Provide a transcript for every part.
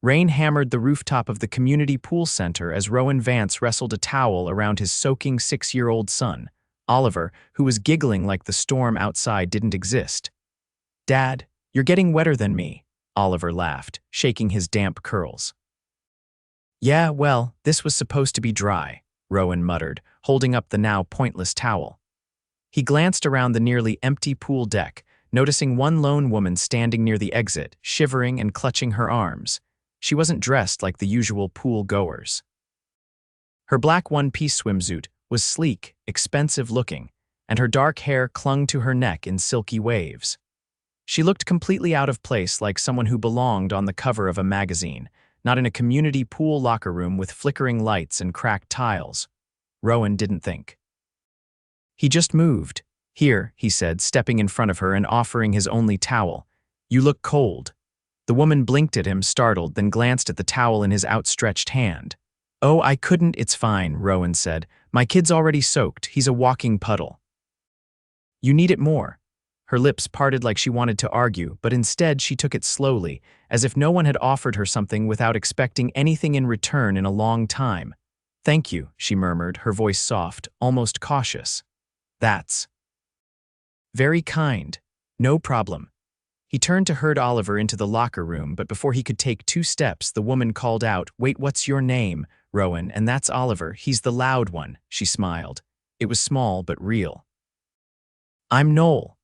Rain hammered the rooftop of the community pool center as Rowan Vance wrestled a towel around his soaking 6-year-old son, Oliver, who was giggling like the storm outside didn't exist. "Dad, you're getting wetter than me," Oliver laughed, shaking his damp curls. "Yeah, well, this was supposed to be dry," Rowan muttered, holding up the now pointless towel. He glanced around the nearly empty pool deck, noticing one lone woman standing near the exit, shivering and clutching her arms. She wasn't dressed like the usual pool goers. Her black one-piece swimsuit was sleek, expensive-looking, and her dark hair clung to her neck in silky waves. She looked completely out of place, like someone who belonged on the cover of a magazine, not in a community pool locker room with flickering lights and cracked tiles. Rowan didn't think. "He just moved. Here," he said, stepping in front of her and offering his only towel. "You look cold." The woman blinked at him, startled, then glanced at the towel in his outstretched hand. "Oh, I couldn't, it's fine," Rowan said. "My kid's already soaked, he's a walking puddle." "You need it more." Her lips parted like she wanted to argue, but instead she took it slowly, as if no one had offered her something without expecting anything in return in a long time. "Thank you," she murmured, her voice soft, almost cautious. "That's very kind. No problem." He turned to herd Oliver into the locker room, but before he could take 2 steps, the woman called out, "Wait, what's your name?" "Rowan, and that's Oliver. He's the loud one," she smiled. It was small but real. "I'm Noelle."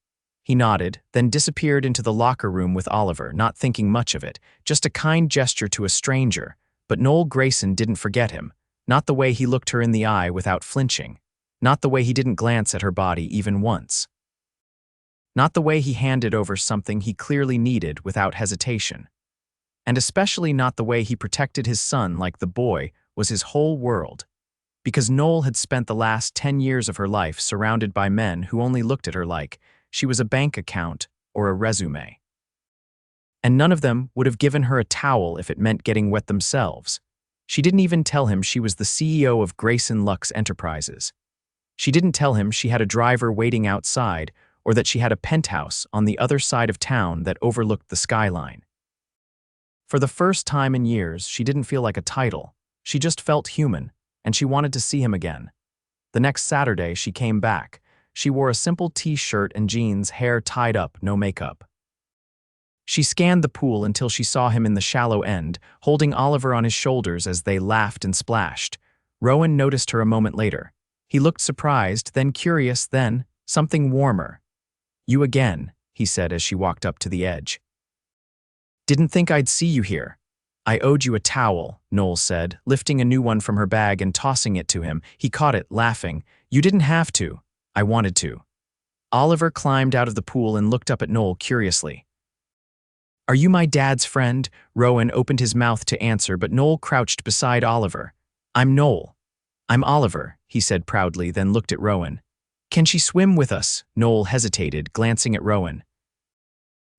He nodded, then disappeared into the locker room with Oliver, not thinking much of it, just a kind gesture to a stranger. But Noel Grayson didn't forget him, not the way he looked her in the eye without flinching, not the way he didn't glance at her body even once. Not the way he handed over something he clearly needed without hesitation. And especially not the way he protected his son like the boy was his whole world. Because Noelle had spent the last 10 years of her life surrounded by men who only looked at her like she was a bank account or a resume. And none of them would have given her a towel if it meant getting wet themselves. She didn't even tell him she was the CEO of Grayson Lux Enterprises. She didn't tell him she had a driver waiting outside or that she had a penthouse on the other side of town that overlooked the skyline. For the first time in years, she didn't feel like a title. She just felt human, and she wanted to see him again. The next Saturday, she came back. She wore a simple t-shirt and jeans, hair tied up, no makeup. She scanned the pool until she saw him in the shallow end, holding Oliver on his shoulders as they laughed and splashed. Rowan noticed her a moment later. He looked surprised, then curious, then something warmer. "You again," he said as she walked up to the edge. "Didn't think I'd see you here." "I owed you a towel," Noelle said, lifting a new one from her bag and tossing it to him. He caught it, laughing. "You didn't have to. I wanted to." Oliver climbed out of the pool and looked up at Noelle curiously. "Are you my dad's friend?" Rowan opened his mouth to answer, but Noelle crouched beside Oliver. "I'm Noelle." "I'm Oliver," he said proudly, then looked at Rowan. "Can she swim with us?" Noelle hesitated, glancing at Rowan.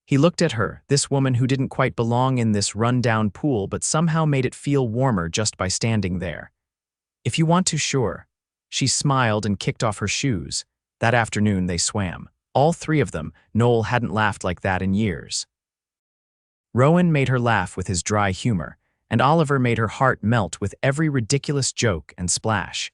He looked at her, this woman who didn't quite belong in this run-down pool but somehow made it feel warmer just by standing there. "If you want to, sure." She smiled and kicked off her shoes. That afternoon they swam. All 3 of them. Noelle hadn't laughed like that in years. Rowan made her laugh with his dry humor, and Oliver made her heart melt with every ridiculous joke and splash.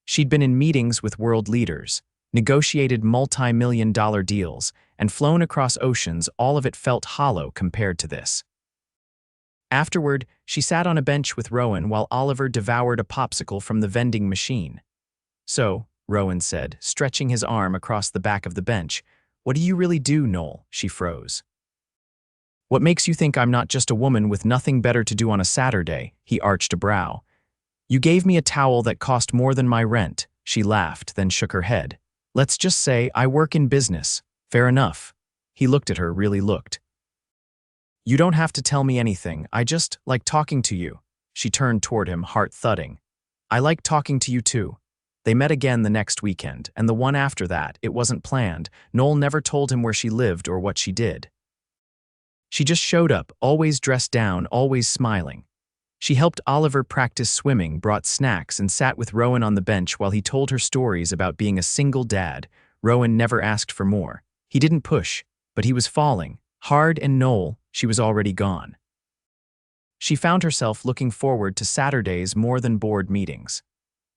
She'd been in meetings with world leaders, negotiated multi-million-dollar deals, and flown across oceans. All of it felt hollow compared to this. Afterward, she sat on a bench with Rowan while Oliver devoured a popsicle from the vending machine. "So," Rowan said, stretching his arm across the back of the bench, "what do you really do, Noelle?" She froze. "What makes you think I'm not just a woman with nothing better to do on a Saturday?" He arched a brow. "You gave me a towel that cost more than my rent." She laughed, then shook her head. "Let's just say I work in business. Fair enough." He looked at her, really looked. "You don't have to tell me anything. I just like talking to you." She turned toward him, heart thudding. "I like talking to you too." They met again the next weekend, and the one after that. It wasn't planned. Noelle never told him where she lived or what she did. She just showed up, always dressed down, always smiling. She helped Oliver practice swimming, brought snacks, and sat with Rowan on the bench while he told her stories about being a single dad. Rowan never asked for more. He didn't push, but he was falling, hard, and Noelle, she was already gone. She She found herself looking forward to Saturdays more than board meetings.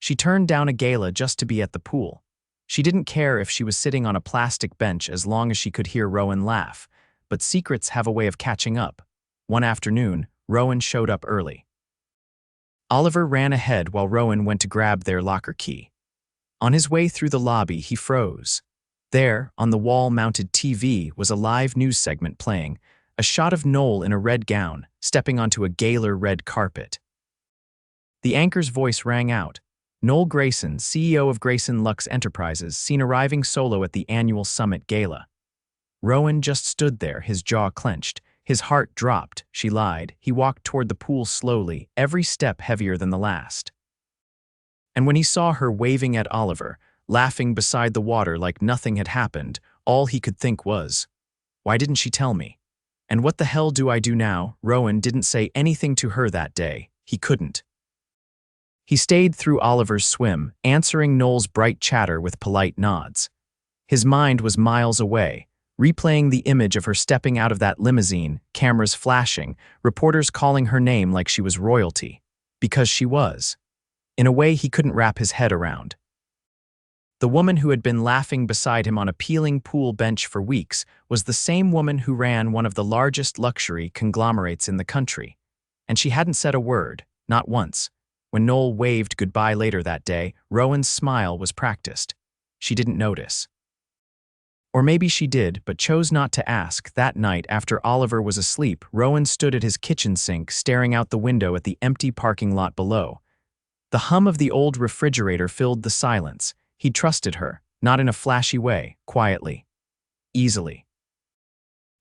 She turned down a gala just to be at the pool. She didn't care if she was sitting on a plastic bench as long as she could hear Rowan laugh, but secrets have a way of catching up. One afternoon, Rowan showed up early. Oliver ran ahead while Rowan went to grab their locker key. On his way through the lobby, he froze. There, on the wall-mounted TV, was a live news segment playing, a shot of Noelle in a red gown, stepping onto a galer red carpet. The anchor's voice rang out. Noelle Grayson, CEO of Grayson Lux Enterprises, seen arriving solo at the annual Summit Gala. Rowan just stood there, his jaw clenched. His heart dropped, she lied. He walked toward the pool slowly, every step heavier than the last. And when he saw her waving at Oliver, laughing beside the water like nothing had happened, all he could think was, why didn't she tell me? And what the hell do I do now? Rowan didn't say anything to her that day. He couldn't. He stayed through Oliver's swim, answering Noelle's bright chatter with polite nods. His mind was miles away, replaying the image of her stepping out of that limousine, cameras flashing, reporters calling her name like she was royalty. Because she was. In a way he couldn't wrap his head around. The woman who had been laughing beside him on a peeling pool bench for weeks was the same woman who ran one of the largest luxury conglomerates in the country. And she hadn't said a word, not once. When Noelle waved goodbye later that day, Rowan's smile was practiced. She didn't notice. Or maybe she did, but chose not to ask. That night, after Oliver was asleep, Rowan stood at his kitchen sink, staring out the window at the empty parking lot below. The hum of the old refrigerator filled the silence. He trusted her, not in a flashy way, quietly, easily.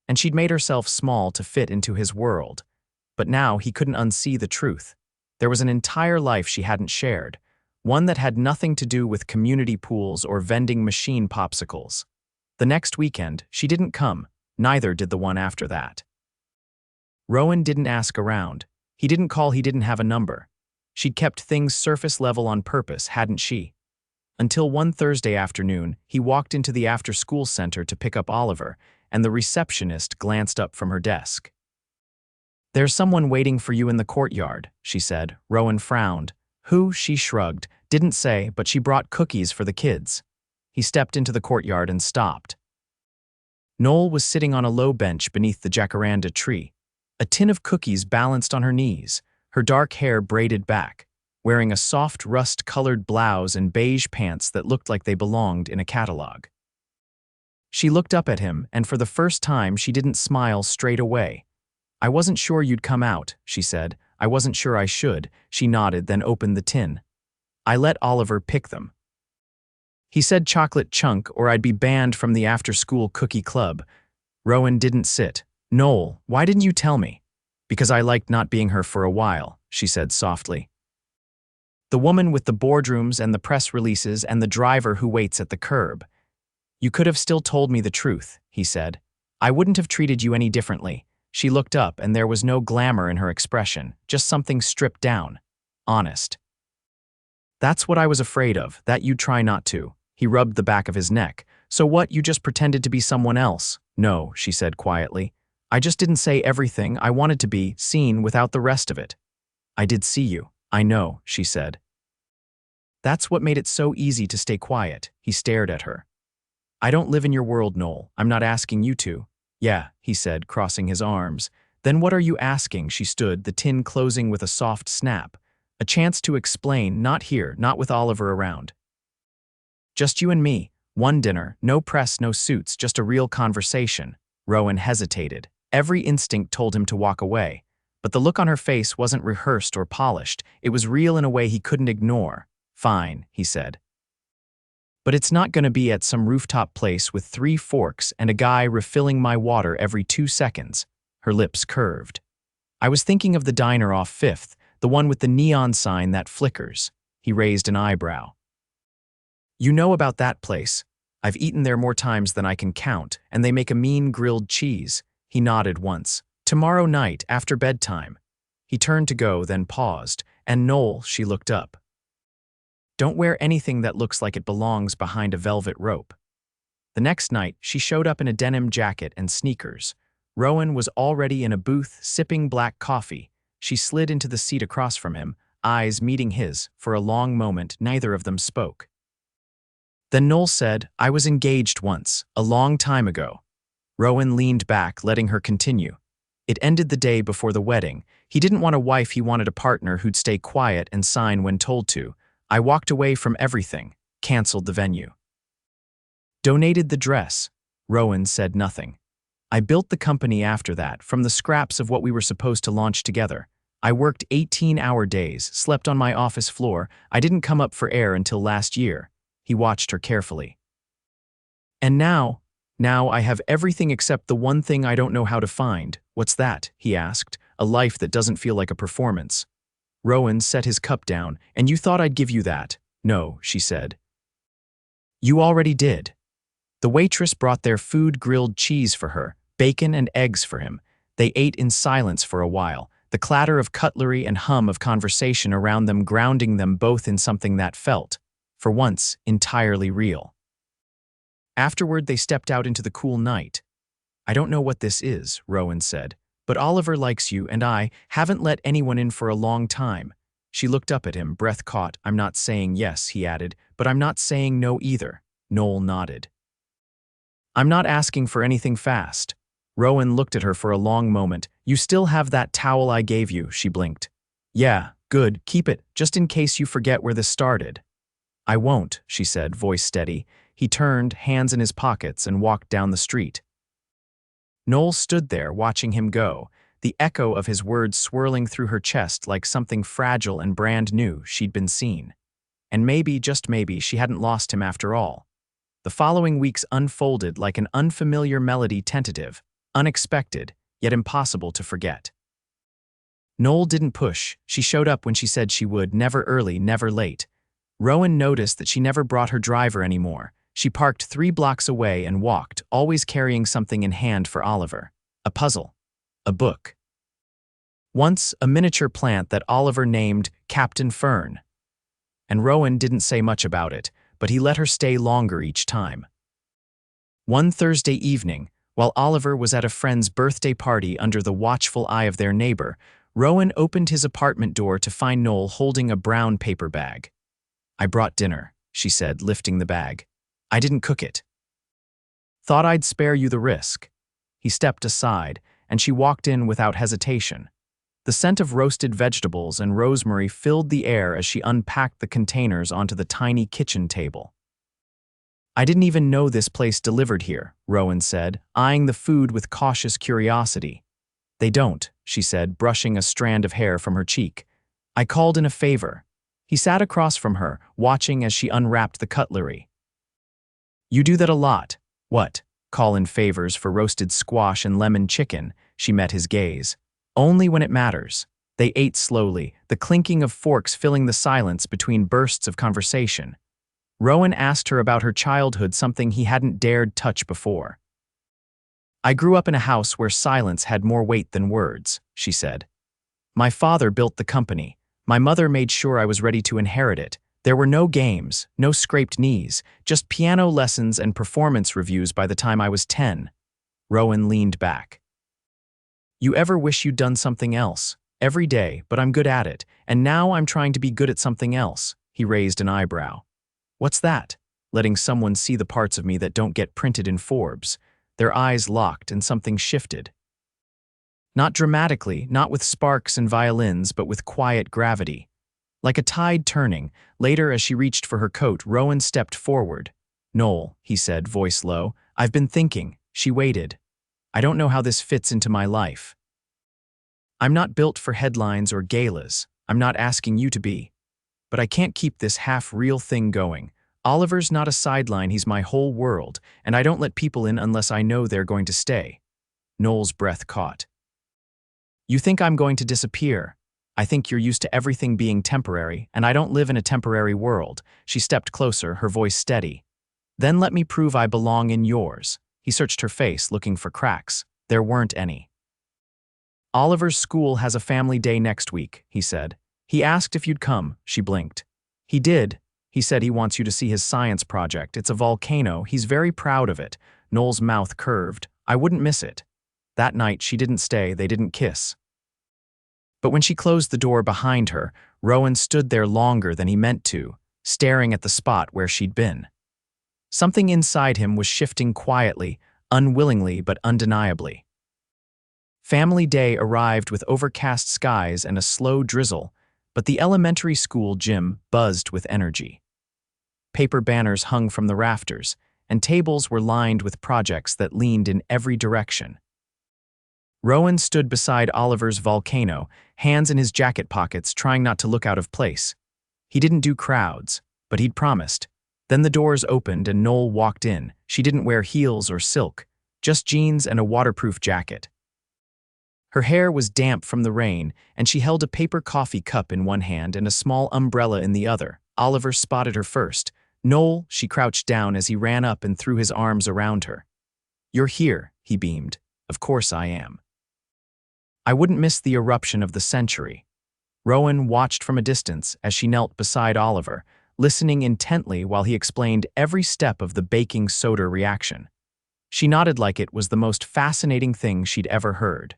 And she'd made herself small to fit into his world. But now he couldn't unsee the truth. There was an entire life she hadn't shared, one that had nothing to do with community pools or vending machine popsicles. The next weekend, she didn't come, neither did the one after that. Rowan didn't ask around. He didn't call, he didn't have a number. She'd kept things surface level on purpose, hadn't she? Until one Thursday afternoon, he walked into the after-school center to pick up Oliver, and the receptionist glanced up from her desk. "There's someone waiting for you in the courtyard," she said. Rowan frowned. Who? She shrugged. Didn't say, but she brought cookies for the kids. He stepped into the courtyard and stopped. Noelle was sitting on a low bench beneath the jacaranda tree. A tin of cookies balanced on her knees, her dark hair braided back, wearing a soft rust-colored blouse and beige pants that looked like they belonged in a catalog. She looked up at him, and for the first time she didn't smile straight away. "I wasn't sure you'd come out," she said. "I wasn't sure I should." She nodded, then opened the tin. "I let Oliver pick them. He said chocolate chunk or I'd be banned from the after-school cookie club." Rowan didn't sit. "Noelle, why didn't you tell me?" "Because I liked not being her for a while," she said softly. "The woman with the boardrooms and the press releases and the driver who waits at the curb." "You could have still told me the truth," he said. "I wouldn't have treated you any differently." She looked up, and there was no glamour in her expression, just something stripped down. Honest. "That's what I was afraid of, that you'd try not to." He rubbed the back of his neck. "So what, you just pretended to be someone else?" "No," she said quietly. "I just didn't say everything I wanted to be seen without the rest of it." "I did see you." "I know," she said. "That's what made it so easy to stay quiet." He stared at her. "I don't live in your world, Noelle. I'm not asking you to." "Yeah," he said, crossing his arms. "Then what are you asking?" She stood, the tin closing with a soft snap. A chance to explain, not here, not with Oliver around. "Just you and me. One dinner, no press, no suits, just a real conversation." Rowan hesitated. Every instinct told him to walk away. But the look on her face wasn't rehearsed or polished. It was real in a way he couldn't ignore. "Fine," he said. "But it's not gonna be at some rooftop place with 3 forks and a guy refilling my water every 2 seconds. Her lips curved. "I was thinking of the diner off 5th, the one with the neon sign that flickers." He raised an eyebrow. "You know about that place. I've eaten there more times than I can count, and they make a mean grilled cheese." He nodded once. "Tomorrow night, after bedtime." He turned to go, then paused, and Noelle, she looked up. "Don't wear anything that looks like it belongs behind a velvet rope." The next night, she showed up in a denim jacket and sneakers. Rowan was already in a booth, sipping black coffee. She slid into the seat across from him, eyes meeting his. For a long moment, neither of them spoke. Then Noel said, "I was engaged once, a long time ago." Rowan leaned back, letting her continue. It ended the day before the wedding. He didn't want a wife, he wanted a partner who'd stay quiet and sign when told to. I walked away from everything, canceled the venue. Donated the dress. Rowan said nothing. I built the company after that, from the scraps of what we were supposed to launch together. I worked 18-hour days, slept on my office floor. I didn't come up for air until last year. He watched her carefully. And now I have everything except the one thing I don't know how to find. What's that? He asked. A life that doesn't feel like a performance. Rowan set his cup down. And you thought I'd give you that? No, she said. You already did. The waitress brought their food, grilled cheese for her, bacon and eggs for him. They ate in silence for a while, the clatter of cutlery and hum of conversation around them grounding them both in something that felt, for once, entirely real. Afterward, they stepped out into the cool night. I don't know what this is, Rowan said, but Oliver likes you and I haven't let anyone in for a long time. She looked up at him, breath caught. I'm not saying yes, he added, but I'm not saying no either. Noel nodded. I'm not asking for anything fast. Rowan looked at her for a long moment. You still have that towel I gave you, she blinked. Yeah, good, keep it, just in case you forget where this started. I won't, she said, voice steady. He turned, hands in his pockets, and walked down the street. Noel stood there, watching him go, the echo of his words swirling through her chest like something fragile and brand new she'd been seen. And maybe, just maybe, she hadn't lost him after all. The following weeks unfolded like an unfamiliar melody, tentative, unexpected, yet impossible to forget. Noel didn't push. She showed up when she said she would, never early, never late. Rowan noticed that she never brought her driver anymore. She parked 3 blocks away and walked, always carrying something in hand for Oliver. A puzzle. A book. Once, a miniature plant that Oliver named Captain Fern. And Rowan didn't say much about it, but he let her stay longer each time. One Thursday evening, while Oliver was at a friend's birthday party under the watchful eye of their neighbor, Rowan opened his apartment door to find Noel holding a brown paper bag. I brought dinner, she said, lifting the bag. I didn't cook it. Thought I'd spare you the risk. He stepped aside, and she walked in without hesitation. The scent of roasted vegetables and rosemary filled the air as she unpacked the containers onto the tiny kitchen table. I didn't even know this place delivered here, Rowan said, eyeing the food with cautious curiosity. They don't, she said, brushing a strand of hair from her cheek. I called in a favor. He sat across from her, watching as she unwrapped the cutlery. You do that a lot. What? Call in favors for roasted squash and lemon chicken, she met his gaze. Only when it matters. They ate slowly, the clinking of forks filling the silence between bursts of conversation. Rowan asked her about her childhood, something he hadn't dared touch before. I grew up in a house where silence had more weight than words, she said. My father built the company. My mother made sure I was ready to inherit it. There were no games, no scraped knees, just piano lessons and performance reviews by the time I was 10. Rowan leaned back. You ever wish you'd done something else? Every day, but I'm good at it, and now I'm trying to be good at something else. He raised an eyebrow. What's that? Letting someone see the parts of me that don't get printed in Forbes. Their eyes locked and something shifted. Not dramatically, not with sparks and violins, but with quiet gravity. Like a tide turning, later as she reached for her coat, Rowan stepped forward. Noel, he said, voice low, I've been thinking. She waited. I don't know how this fits into my life. I'm not built for headlines or galas. I'm not asking you to be. But I can't keep this half-real thing going. Oliver's not a sideline, he's my whole world, and I don't let people in unless I know they're going to stay. Noel's breath caught. You think I'm going to disappear? I think you're used to everything being temporary, and I don't live in a temporary world. She stepped closer, her voice steady. Then let me prove I belong in yours. He searched her face, looking for cracks. There weren't any. Oliver's school has a family day next week, he said. He asked if you'd come, she blinked. He did. He said he wants you to see his science project. It's a volcano. He's very proud of it. Noel's mouth curved. I wouldn't miss it. That night, she didn't stay. They didn't kiss. But when she closed the door behind her, Rowan stood there longer than he meant to, staring at the spot where she'd been. Something inside him was shifting quietly, unwillingly but undeniably. Family Day arrived with overcast skies and a slow drizzle, but the elementary school gym buzzed with energy. Paper banners hung from the rafters, and tables were lined with projects that leaned in every direction. Rowan stood beside Oliver's volcano, hands in his jacket pockets, trying not to look out of place. He didn't do crowds, but he'd promised. Then the doors opened and Noelle walked in. She didn't wear heels or silk, just jeans and a waterproof jacket. Her hair was damp from the rain, and she held a paper coffee cup in one hand and a small umbrella in the other. Oliver spotted her first. "Noelle," she crouched down as he ran up and threw his arms around her. "You're here," he beamed. "Of course I am." "I wouldn't miss the eruption of the century." Rowan watched from a distance as she knelt beside Oliver, listening intently while he explained every step of the baking soda reaction. She nodded like it was the most fascinating thing she'd ever heard.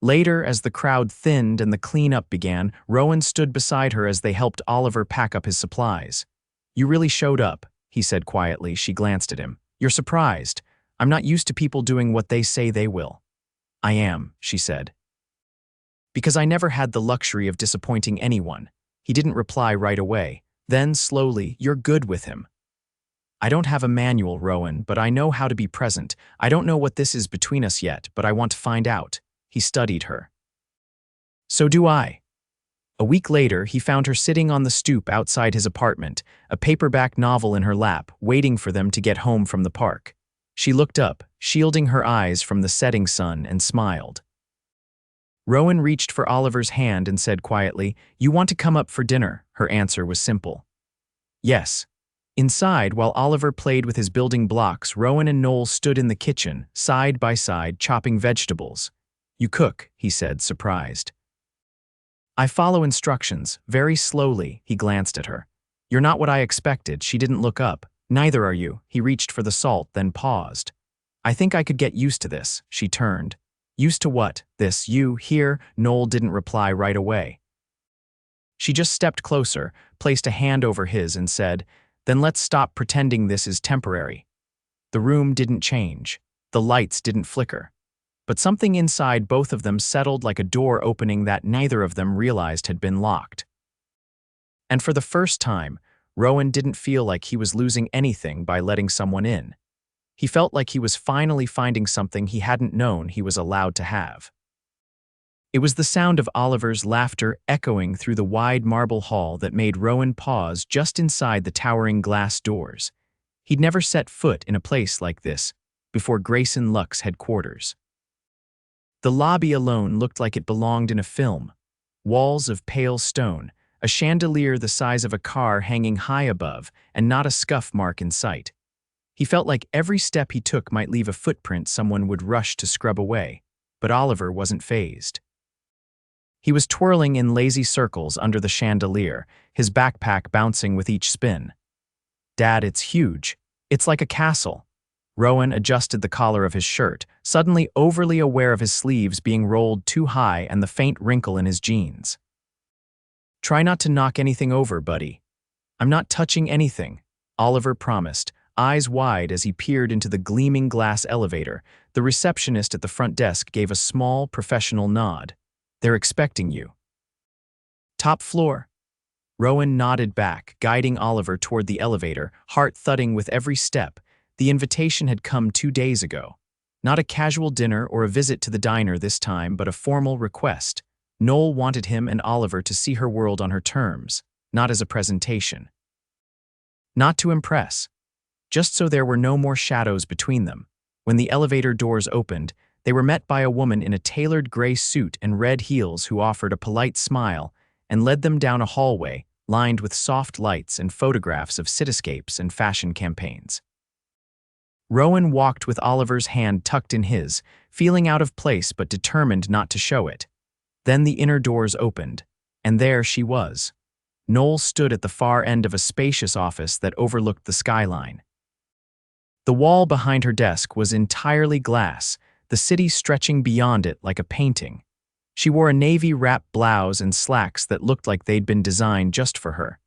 Later, as the crowd thinned and the cleanup began, Rowan stood beside her as they helped Oliver pack up his supplies. "You really showed up," he said quietly. She glanced at him. "You're surprised. I'm not used to people doing what they say they will." "I am," she said. "Because I never had the luxury of disappointing anyone." He didn't reply right away. Then, slowly, "You're good with him." "I don't have a manual, Rowan, but I know how to be present. I don't know what this is between us yet, but I want to find out." He studied her. "So do I." A week later, he found her sitting on the stoop outside his apartment, a paperback novel in her lap, waiting for them to get home from the park. She looked up, shielding her eyes from the setting sun, and smiled. Rowan reached for Oliver's hand and said quietly, "You want to come up for dinner?" Her answer was simple. "Yes." Inside, while Oliver played with his building blocks, Rowan and Noelle stood in the kitchen, side by side, chopping vegetables. "You cook," he said, surprised. "I follow instructions, very slowly." He glanced at her. "You're not what I expected." She didn't look up. "Neither are you." He reached for the salt, then paused. "I think I could get used to this." She turned. "Used to what? This, you, here?" Noelle didn't reply right away. She just stepped closer, placed a hand over his, and said, "Then let's stop pretending this is temporary." The room didn't change. The lights didn't flicker. But something inside both of them settled like a door opening that neither of them realized had been locked. And for the first time, Rowan didn't feel like he was losing anything by letting someone in. He felt like he was finally finding something he hadn't known he was allowed to have. It was the sound of Oliver's laughter echoing through the wide marble hall that made Rowan pause just inside the towering glass doors. He'd never set foot in a place like this before Grayson Luck's headquarters. The lobby alone looked like it belonged in a film. Walls of pale stone, a chandelier the size of a car hanging high above, and not a scuff mark in sight. He felt like every step he took might leave a footprint someone would rush to scrub away, but Oliver wasn't fazed. He was twirling in lazy circles under the chandelier, his backpack bouncing with each spin. "Dad, it's huge. It's like a castle." Rowan adjusted the collar of his shirt, suddenly overly aware of his sleeves being rolled too high and the faint wrinkle in his jeans. "Try not to knock anything over, buddy." "I'm not touching anything," Oliver promised, eyes wide as he peered into the gleaming glass elevator. The receptionist at the front desk gave a small, professional nod. "They're expecting you." "Top floor." Rowan nodded back, guiding Oliver toward the elevator, heart thudding with every step. The invitation had come 2 days ago. Not a casual dinner or a visit to the diner this time, but a formal request. Noelle wanted him and Oliver to see her world on her terms, not as a presentation. Not to impress, just so there were no more shadows between them. When the elevator doors opened, they were met by a woman in a tailored gray suit and red heels who offered a polite smile and led them down a hallway lined with soft lights and photographs of cityscapes and fashion campaigns. Rowan walked with Oliver's hand tucked in his, feeling out of place but determined not to show it. Then the inner doors opened, and there she was. Noelle stood at the far end of a spacious office that overlooked the skyline. The wall behind her desk was entirely glass, the city stretching beyond it like a painting. She wore a navy wrap blouse and slacks that looked like they'd been designed just for her.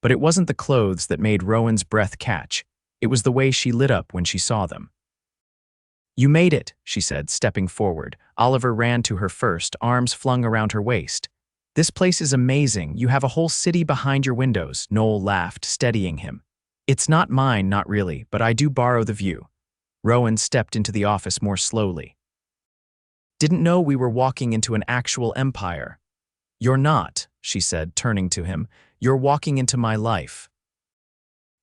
But it wasn't the clothes that made Rowan's breath catch. It was the way she lit up when she saw them. "You made it," she said, stepping forward. Oliver ran to her first, arms flung around her waist. "This place is amazing. You have a whole city behind your windows," Noelle laughed, steadying him. "It's not mine, not really, but I do borrow the view." Rowan stepped into the office more slowly. "Didn't know we were walking into an actual empire." "You're not," she said, turning to him. "You're walking into my life.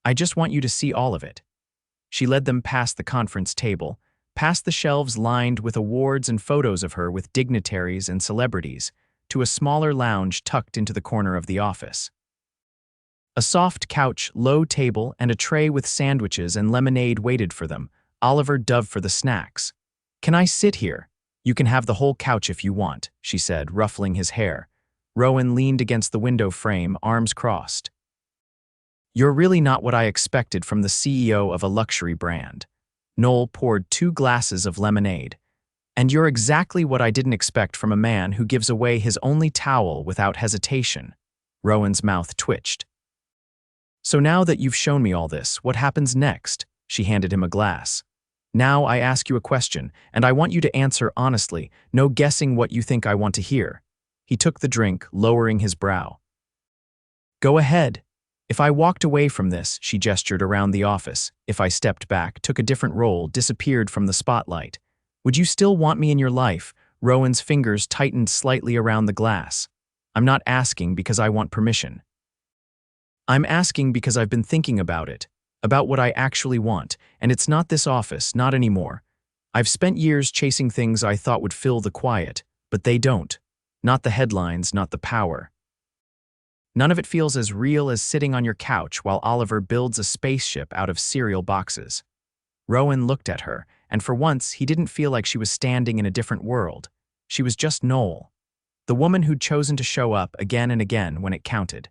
I just want you to see all of it." She led them past the conference table, past the shelves lined with awards and photos of her with dignitaries and celebrities, to a smaller lounge tucked into the corner of the office. A soft couch, low table, and a tray with sandwiches and lemonade waited for them. Oliver dove for the snacks. "Can I sit here?" "You can have the whole couch if you want," she said, ruffling his hair. Rowan leaned against the window frame, arms crossed. "You're really not what I expected from the CEO of a luxury brand." Noelle poured 2 glasses of lemonade. "And you're exactly what I didn't expect from a man who gives away his only towel without hesitation." Rowan's mouth twitched. "So now that you've shown me all this, what happens next?" She handed him a glass. "Now I ask you a question, and I want you to answer honestly, no guessing what you think I want to hear." He took the drink, lowering his brow. "Go ahead. If I walked away from this," she gestured around the office, "if I stepped back, took a different role, disappeared from the spotlight, would you still want me in your life?" Rowan's fingers tightened slightly around the glass. "I'm not asking because I want permission. I'm asking because I've been thinking about it, about what I actually want, and it's not this office, not anymore. I've spent years chasing things I thought would fill the quiet, but they don't. Not the headlines, not the power. None of it feels as real as sitting on your couch while Oliver builds a spaceship out of cereal boxes." Rowan looked at her, and for once he didn't feel like she was standing in a different world. She was just Noelle, the woman who'd chosen to show up again and again when it counted.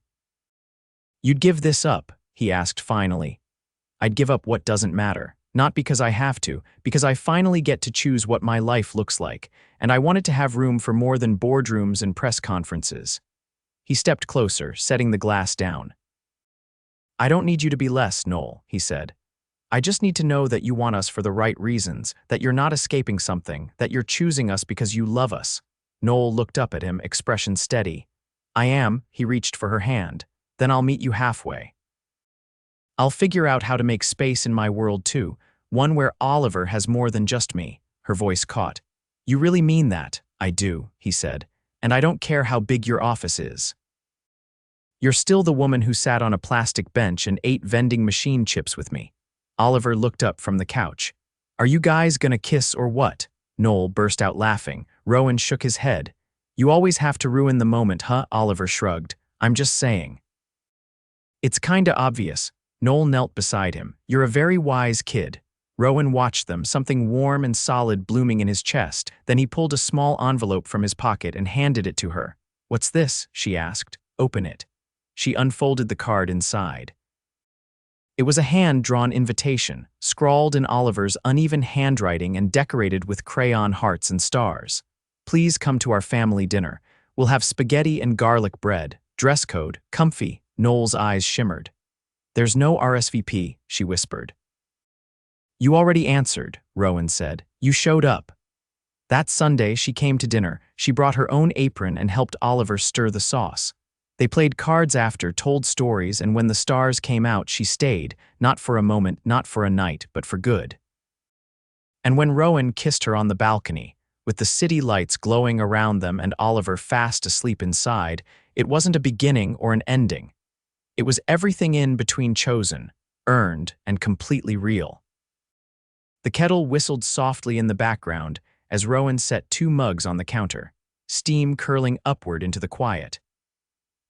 "You'd give this up?" he asked finally. "I'd give up what doesn't matter. Not because I have to, because I finally get to choose what my life looks like, and I wanted to have room for more than boardrooms and press conferences." He stepped closer, setting the glass down. "I don't need you to be less, Noelle," he said. "I just need to know that you want us for the right reasons, that you're not escaping something, that you're choosing us because you love us." Noelle looked up at him, expression steady. "I am," he reached for her hand. "Then I'll meet you halfway. I'll figure out how to make space in my world too, one where Oliver has more than just me." Her voice caught. "You really mean that?" "I do," he said. "And I don't care how big your office is. You're still the woman who sat on a plastic bench and ate vending machine chips with me." Oliver looked up from the couch. "Are you guys gonna kiss or what?" Noelle burst out laughing. Rowan shook his head. "You always have to ruin the moment, huh?" Oliver shrugged. "I'm just saying. It's kinda obvious." Noelle knelt beside him. "You're a very wise kid." Rowan watched them, something warm and solid blooming in his chest. Then he pulled a small envelope from his pocket and handed it to her. "What's this?" she asked. "Open it." She unfolded the card inside. It was a hand-drawn invitation, scrawled in Oliver's uneven handwriting and decorated with crayon hearts and stars. "Please come to our family dinner. We'll have spaghetti and garlic bread. Dress code, comfy." Noelle's eyes shimmered. "There's no RSVP," she whispered. "You already answered," Rowan said. "You showed up." That Sunday, she came to dinner. She brought her own apron and helped Oliver stir the sauce. They played cards after, told stories, and when the stars came out, she stayed, not for a moment, not for a night, but for good. And when Rowan kissed her on the balcony, with the city lights glowing around them and Oliver fast asleep inside, it wasn't a beginning or an ending. It was everything in between, chosen, earned, and completely real. The kettle whistled softly in the background as Rowan set 2 mugs on the counter, steam curling upward into the quiet.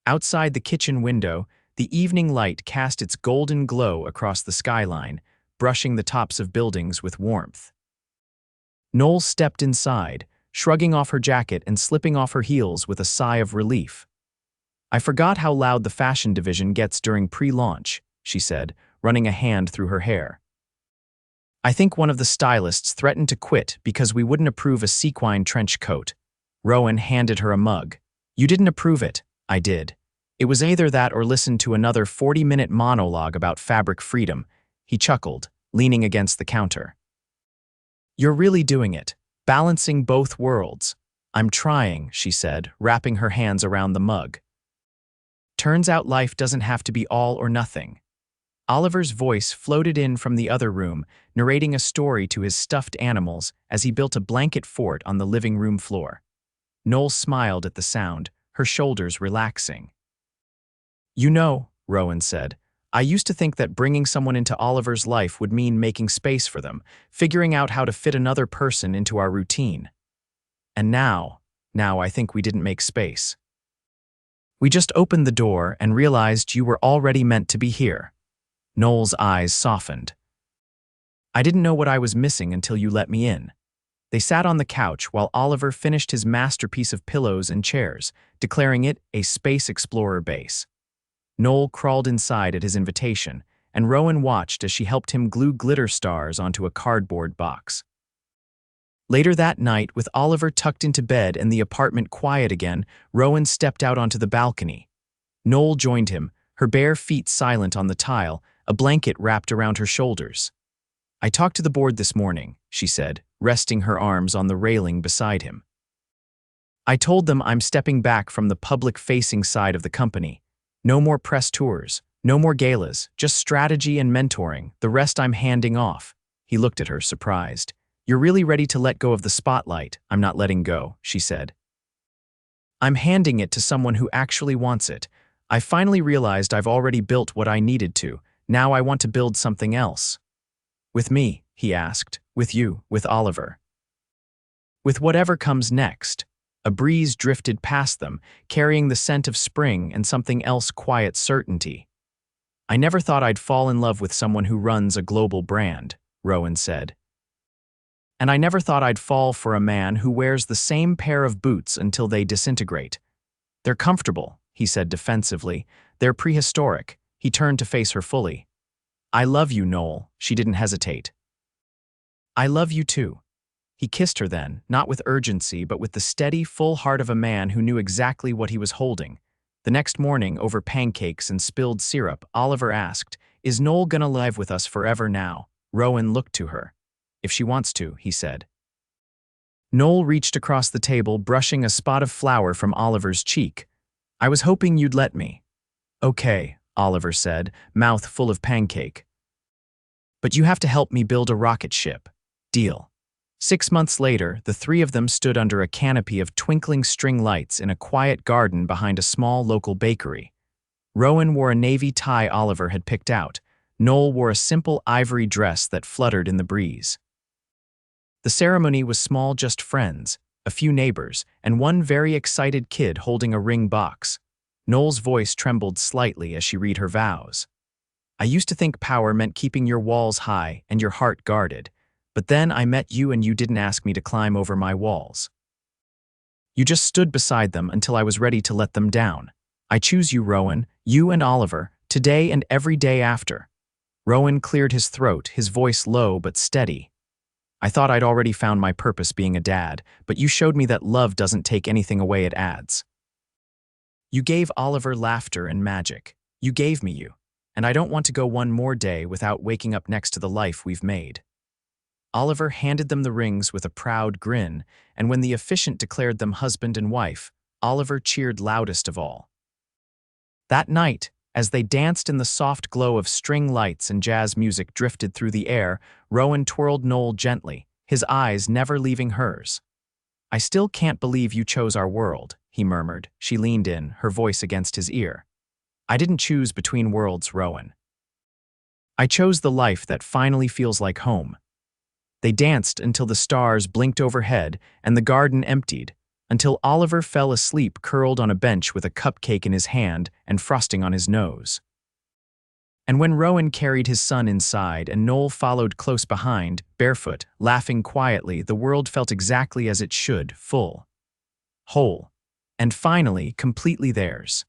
Outside the kitchen window, the evening light cast its golden glow across the skyline, brushing the tops of buildings with warmth. Noelle stepped inside, shrugging off her jacket and slipping off her heels with a sigh of relief. "I forgot how loud the fashion division gets during pre-launch," she said, running a hand through her hair. "I think one of the stylists threatened to quit because we wouldn't approve a sequin trench coat." Rowan handed her a mug. You didn't approve it. I did. It was either that or listen to another 40-minute monologue about fabric freedom. He chuckled, leaning against the counter. You're really doing it, balancing both worlds. I'm trying, she said, wrapping her hands around the mug. Turns out life doesn't have to be all or nothing. Oliver's voice floated in from the other room, narrating a story to his stuffed animals as he built a blanket fort on the living room floor. Noelle smiled at the sound, her shoulders relaxing. You know, Rowan said, I used to think that bringing someone into Oliver's life would mean making space for them, figuring out how to fit another person into our routine. And now I think we didn't make space. We just opened the door and realized you were already meant to be here. Noelle's eyes softened. I didn't know what I was missing until you let me in. They sat on the couch while Oliver finished his masterpiece of pillows and chairs, declaring it a Space Explorer base. Noelle crawled inside at his invitation, and Rowan watched as she helped him glue glitter stars onto a cardboard box. Later that night, with Oliver tucked into bed and the apartment quiet again, Rowan stepped out onto the balcony. Noelle joined him, her bare feet silent on the tile, a blanket wrapped around her shoulders. I talked to the board this morning, she said, resting her arms on the railing beside him. I told them I'm stepping back from the public-facing side of the company. No more press tours, no more galas, just strategy and mentoring, the rest I'm handing off. He looked at her, surprised. You're really ready to let go of the spotlight. I'm not letting go, she said. I'm handing it to someone who actually wants it. I finally realized I've already built what I needed to. Now I want to build something else. With me, he asked. With you, with Oliver. With whatever comes next. A breeze drifted past them, carrying the scent of spring and something else, quiet certainty. I never thought I'd fall in love with someone who runs a global brand, Rowan said. And I never thought I'd fall for a man who wears the same pair of boots until they disintegrate. They're comfortable, he said defensively. They're prehistoric. He turned to face her fully. I love you, Noelle. She didn't hesitate. I love you too. He kissed her then, not with urgency, but with the steady, full heart of a man who knew exactly what he was holding. The next morning, over pancakes and spilled syrup, Oliver asked, Is Noelle gonna live with us forever now? Rowan looked to her. If she wants to, he said. Noelle reached across the table, brushing a spot of flour from Oliver's cheek. I was hoping you'd let me. Okay, Oliver said, mouth full of pancake. But you have to help me build a rocket ship. Deal. 6 months later, the three of them stood under a canopy of twinkling string lights in a quiet garden behind a small local bakery. Rowan wore a navy tie Oliver had picked out. Noelle wore a simple ivory dress that fluttered in the breeze. The ceremony was small, just friends, a few neighbors, and one very excited kid holding a ring box. Noelle's voice trembled slightly as she read her vows. I used to think power meant keeping your walls high and your heart guarded. But then I met you and you didn't ask me to climb over my walls. You just stood beside them until I was ready to let them down. I choose you, Rowan, you and Oliver, today and every day after. Rowan cleared his throat, his voice low but steady. I thought I'd already found my purpose being a dad, but you showed me that love doesn't take anything away, it adds. You gave Oliver laughter and magic. You gave me you. And I don't want to go one more day without waking up next to the life we've made. Oliver handed them the rings with a proud grin, and when the officiant declared them husband and wife, Oliver cheered loudest of all. That night, as they danced in the soft glow of string lights and jazz music drifted through the air, Rowan twirled Noelle gently, his eyes never leaving hers. I still can't believe you chose our world, he murmured. She leaned in, her voice against his ear. I didn't choose between worlds, Rowan. I chose the life that finally feels like home. They danced until the stars blinked overhead and the garden emptied, until Oliver fell asleep curled on a bench with a cupcake in his hand and frosting on his nose. And when Rowan carried his son inside and Noelle followed close behind, barefoot, laughing quietly, the world felt exactly as it should, full, whole, and finally completely theirs.